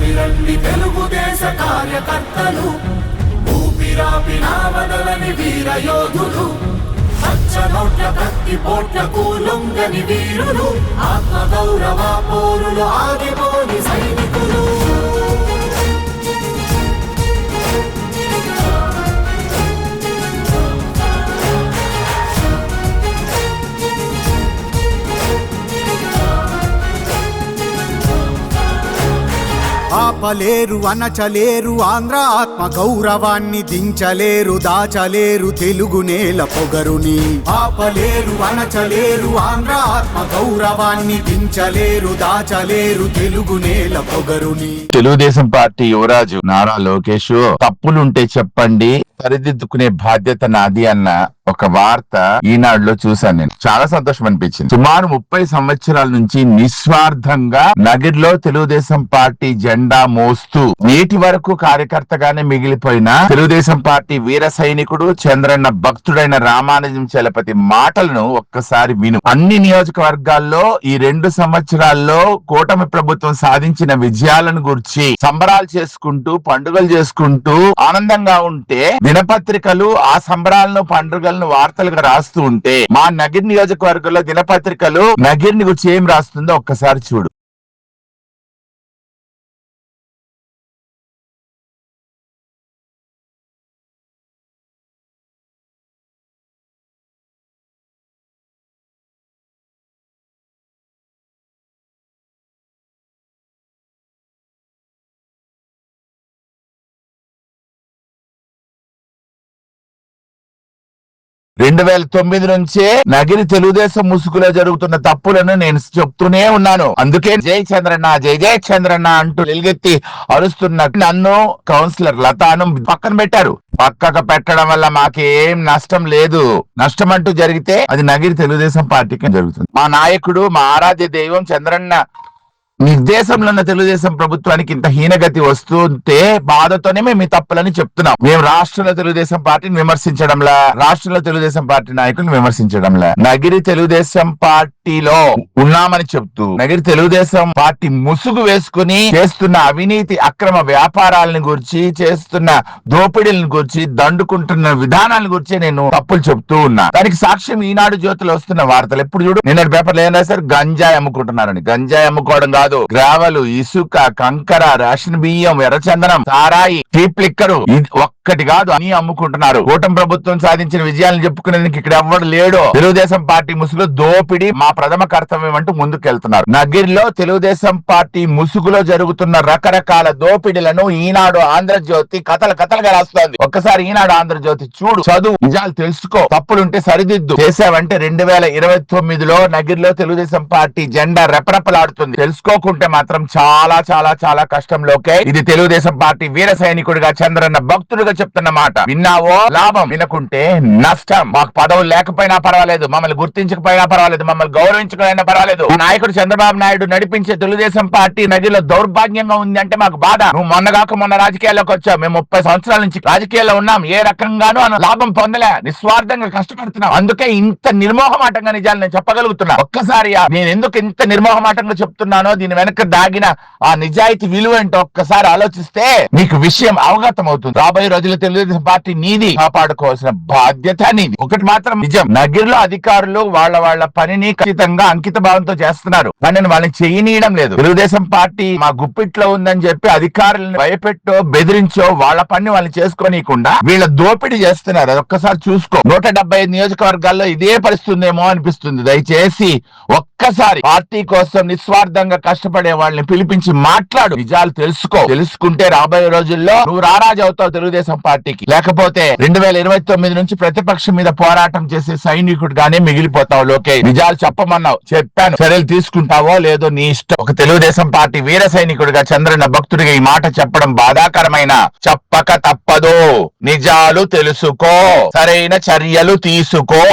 కదలిరండి తెలుగుదేశ కార్యకర్తలు, ఊపిరాపినా వదలని వీర యోధులు, పచ్చ నోట్ల కత్తి పోట్లకు లొంగని వీరులు, ఆత్మ గౌరవ పోరులు ఆగిపోని సైనికులు. ఆపలేరు అనచలేరు ఆంధ్ర ఆత్మ గౌరవాన్ని దించలేరు దాచలేరు తెలుగు నేల పొగరుని. ఆపలేరు అనచలేరు ఆంధ్ర ఆత్మ గౌరవాన్ని దించలేరు దాచలేరు తెలుగు నేల పొగరుని. తెలుగుదేశం పార్టీ యువరాజు నారా లోకేష్ తప్పులుంటే చెప్పండి, సరిదిద్దుకునే బాధ్యత నాది అన్న ఒక వార్త ఈనాడులో చూశాను. నేను చాలా సంతోషం అనిపించింది. సుమారు 30 సంవత్సరాల నుంచి నిస్వార్థంగా నగిరిలో తెలుగుదేశం పార్టీ జెండా మోస్తూ నేటి వరకు కార్యకర్తగానే మిగిలిపోయిన తెలుగుదేశం పార్టీ వీర సైనికుడు చంద్రన్న భక్తుడైన రామానుజం చలపతి మాటలను ఒక్కసారి విను. అన్ని నియోజకవర్గాల్లో ఈ 2 సంవత్సరాల్లో కూటమి ప్రభుత్వం సాధించిన విజయాలను గురించి సంబరాలు చేసుకుంటూ పండుగలు చేసుకుంటూ ఆనందంగా ఉంటే దినపత్రికలు ఆ సంబరాలను పండుగలను వార్తలుగా రాస్తూ ఉంటే మా నగిరి నియోజకవర్గంలో దినపత్రికలు నగిరిని గురించి ఏం రాస్తుందో ఒక్కసారి చూడు. రెండు 2009 నుంచే నగిరి తెలుగుదేశం ముసుగులో జరుగుతున్న తప్పులను నేను చెప్తూనే ఉన్నాను. అందుకే జై చంద్రన్న జై జై చంద్రన్న అంటూ ఎలుగెత్తి అరుస్తున్న నన్ను కౌన్సిలర్ లతాను పక్కన పెట్టారు. పక్కకు పెట్టడం వల్ల మాకేం నష్టం లేదు. నష్టం అంటూ జరిగితే అది నగిరి తెలుగుదేశం పార్టీకి జరుగుతుంది. మా నాయకుడు మా ఆరాధ్య దైవం చంద్రన్న నిర్దేశంలో ఉన్న తెలుగుదేశం ప్రభుత్వానికి ఇంత హీనగతి వస్తుంటే బాధతోనే మేము ఈ తప్పులని చెప్తున్నాం. మేము రాష్ట్రంలో తెలుగుదేశం పార్టీని విమర్శించడంలా, రాష్ట్రంలో తెలుగుదేశం పార్టీ నాయకులను విమర్శించడంలా, నగిరి తెలుగుదేశం పార్టీలో ఉన్నామని చెప్తూ నగిరి తెలుగుదేశం పార్టీ ముసుగు వేసుకుని చేస్తున్న అవినీతి అక్రమ వ్యాపారాలను గురించి, చేస్తున్న దోపిడీలను గురించి, దండుకుంటున్న విధానాల గురించి నేను తప్పులు చెప్తూ ఉన్నా. దానికి సాక్ష్యం ఈనాడు జ్యోతిలో వస్తున్న వార్తలు. ఎప్పుడు చూడు నిన్న పేపర్లు ఏం రాశారు, గంజాయి అమ్ముకుంటున్నారని. గంజాయి అమ్ముకోవడం కాదు, గ్రావెలు, ఇసుక, కంకర, రేషన్ బియ్యం, ఎర్రచందనం, సారాయి, చీప్ లిక్కరు ఒక్కటి కాదు అని అమ్ముకుంటున్నారు. కూటమి ప్రభుత్వం సాధించిన విజయాలను చెప్పుకునేందుకు ఇక్కడ ఎవ్వడు లేడు. తెలుగుదేశం పార్టీ ముసుగులో దోపిడీ మా ప్రథమ కర్తవ్యం అంటూ ముందుకెళ్తున్నారు. నగిరిలో తెలుగుదేశం పార్టీ ముసుగులో జరుగుతున్న రకరకాల దోపిడీలను ఈనాడు ఆంధ్రజ్యోతి కథలుగా రాస్తోంది. ఒక్కసారి ఈనాడు ఆంధ్రజ్యోతి చూడు, చదువు, నిజాలు తెలుసుకో, తప్పులుంటే సరిదిద్దు. చేసావంటే 2029లో నగిరిలో తెలుగుదేశం పార్టీ జెండా రెపరెపలాడుతుంది. తెలుసుకోకుంటే మాత్రం చాలా చాలా చాలా కష్టంలోకే. ఇది తెలుగుదేశం పార్టీ వీర సైనికుడిగా చంద్రన్న భక్తుడిగా చెప్తున్న మాట. విన్నావో లాభం, వినకుంటే నష్టం. మాకు పదవులు లేకపోయినా పర్వాలేదు, మమ్మల్ని గుర్తించకపోయినా పర్వాలేదు, మమ్మల్ని గౌరవించకపోయినా పర్వాలేదు. నాయకుడు చంద్రబాబు నాయుడు నడిపించే తెలుగుదేశం పార్టీ నగిరిలో దౌర్భాగ్యంగా ఉంది అంటే మాకు బాధ. నువ్వు మొన్న రాజకీయాల్లోకి వచ్చావు, మేము 30 సంవత్సరాల నుంచి రాజకీయాల్లో ఉన్నాం. ఏ రకంగానూ లాభం పొందలే, నిస్వార్థంగా కష్టపడుతున్నాం. అందుకే ఇంత నిర్మోహమాటంగా నిజాలు నేను చెప్పగలుగుతున్నా. ఒక్కసారి నేను ఎందుకు ఇంత నిర్మోహమాటంగా చెప్తున్నానో దీని వెనక దాగిన ఆ నిజాయితీ విలువ ఏంటో ఒక్కసారి ఆలోచిస్తే నీకు విషయం అవగతం అవుతుంది. రాబోయే రోజుల్లో తెలుగుదేశం పార్టీ నీది, కాపాడుకోవాల్సిన బాధ్యత నీది. ఒకటి మాత్రం నిజం, నగిరిలో అధికారులు వాళ్ళ పనిని ఖచ్చితంగా అంకిత భావంతో చేస్తున్నారు, కానీ వాళ్ళని చేయనీయడం లేదు. తెలుగుదేశం పార్టీ మా గుప్పిట్లో ఉందని చెప్పి అధికారులను భయపెట్టో బెదిరించో వాళ్ళ పని వాళ్ళని చేసుకోనీయకుండా వీళ్ళ దోపిడీ చేస్తున్నారు. అది ఒక్కసారి చూసుకో. 175 నియోజకవర్గాల్లో ఇదే పరిస్థితి ఉందేమో అనిపిస్తుంది. దయచేసి ఒక్కసారి పార్టీ కోసం నిస్వార్థంగా కష్టపడే వాళ్ళని పిలిపించి మాట్లాడు, నిజాలు తెలుసుకో. తెలుసుకుంటే రాబోయే రోజుల్లో నువ్వు రారాజు అవుతావు తెలుగుదేశం పార్టీకి. లేకపోతే 2029 నుంచి ప్రతిపక్షం మీద పోరాటం చేసే సైనికుడిగానే మిగిలిపోతావు. లోకేష్, నిజాలు చెప్పమన్నావు, చెప్పాను. చర్యలు తీసుకుంటావో లేదో నీ ఇష్టం. ఒక తెలుగుదేశం పార్టీ వీర సైనికుడిగా చంద్రన్న భక్తుడిగా ఈ మాట చెప్పడం బాధాకరమైన, చెప్పక తప్పదు. నిజాలు తెలుసుకో, సరైన చర్యలు తీసుకో.